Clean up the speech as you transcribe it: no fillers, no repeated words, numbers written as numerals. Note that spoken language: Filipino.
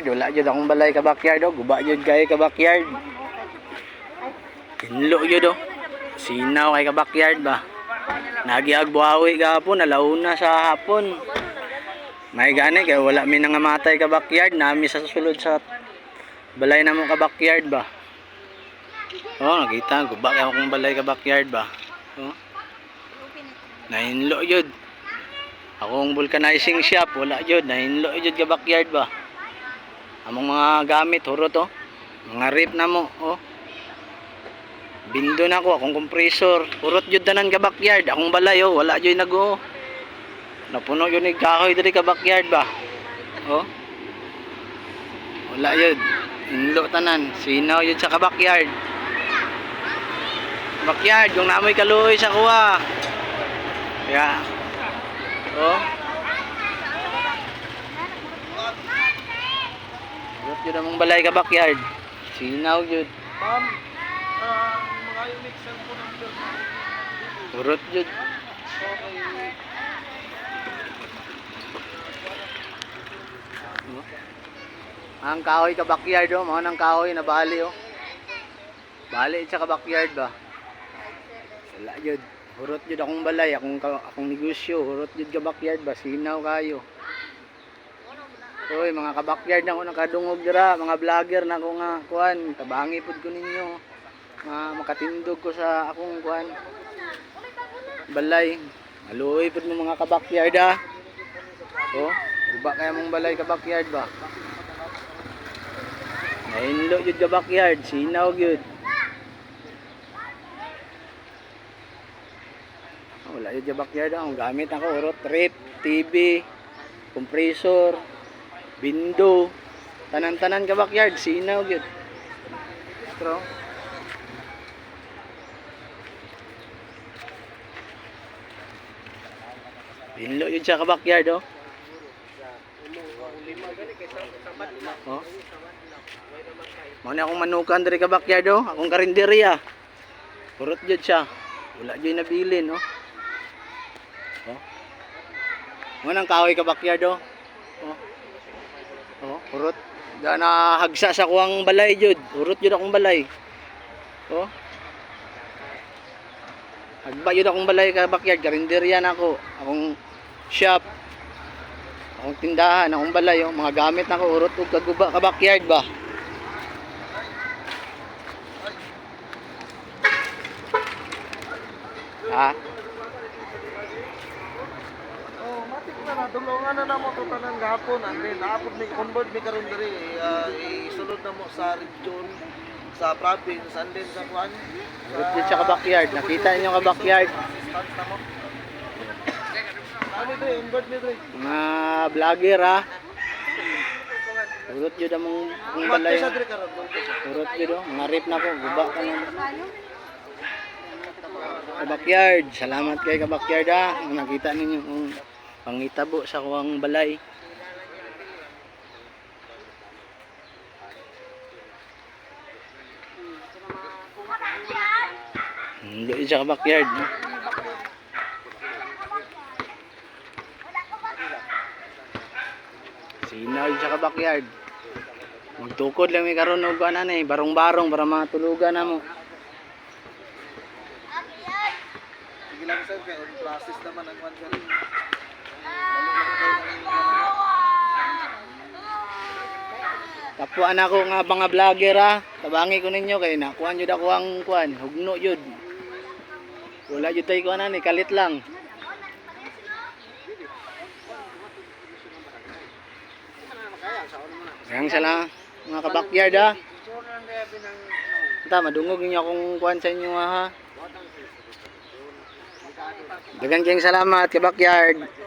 Wala jud akong balay ka backyard oh. Guba jud kay ka backyard. Tinlo jud oh. Sinaw kay ka backyard ba. Nagiag buhawi gahapon, alauna sa hapon. May gani kay wala mi nangamatay ka backyard, nami sa sulod sa balay namo ka backyard ba. Oh, nakita guba kay akong balay ka backyard ba. Oh. Nahinlo jud. Akong vulcanizing shop, wala jud, nahinlo jud ka backyard ba. Among mga gamit hurot oh. Mga rip na mo oh. Bindo na ko akong compressor. Hurot jud tanan ka backyard. Akong balay oh, wala jud nag-o. Napuno jud ni kahoy diri ka backyard ba. Oh. Wala jud. Inlo tanan. Sinaw jud sa ka backyard. Backyard yung namoy kaluoy sa kuha. Kaya oh. Urot yun among balay ka backyard. Sinaw yun. Ma'am, mga unique cellphone number. Urot yun. Ang kahoy ka backyard oh. Mga nang kahoy na bali oh. Bali sa ka backyard ba. Wala yun. Urot yun akong balay. Akong negosyo. Urot yun ka backyard ba. Sinaw kayo. Oy, mga ka-backyard na ko nakadungog dira, mga vlogger na ko nga kuan, tabangi pud ko ninyo. Makatindog ko sa akong kuan. Balay. Maluoy pud mo mga ka-backyard ah. Oh, uba kaya mong balay ka-backyard ba? Nahinlo jud ka-backyard, sinaw gyud. Wala jud ka-backyard ah, ang gamit ako urot, trip, TV, compressor, window, tanan-tanan ka backyard, sinaw gyud. Strong. Binlo yun siya ka backyard oh. Oh. Mao na akong manukan diri ka backyard oh, akong karinderya. Purot jud siya. Wala jud nabilin oh. Oh. Mo nang kahoy ka backyard oh. Oh. Oh, urot. Da na hagsa sa kuwang balay jud. Urot jud akong balay. Oh. Hagba jud akong balay ka backyard, karinderya na ako. Akong shop. Akong tindahan, akong balay oh. Mga gamit na ko urot ug kaguba ka backyard ba. Ha? Tulungan na namo to tanan gahapon and then naapod mi convert mi karon diri isulod na mo sa region sa province and then sa kuan Urot siya ka backyard. Nakita niyo ka backyard. Ano dre invert ni dre Mga vlogger ha. Urot jud among balay. sa dre karon Urot jud oh. Mga rip na ko, guba ka na. Ka backyard. Salamat kay ka backyard ha. Nakita ninyo kung pangitabo sa kuwang balay. Hindi siya ka backyard. No? Sinaw siya ka backyard. Magtukod lang may karon og ana ni barong-barong para matulugan na mo. sige lang sir kay on process naman ang kuan sir. Kapuan ako nga mga vlogger ha. Tabangi ko ninyo kay nakuan jud ako ang kuan, hugno jud. Wala jud tay kuan ani, kalit lang. Yang sala mga ka-backyard ha. Ta madungog ninyo akong kuan sa inyo ha. Daghang kayong salamat ka-backyard.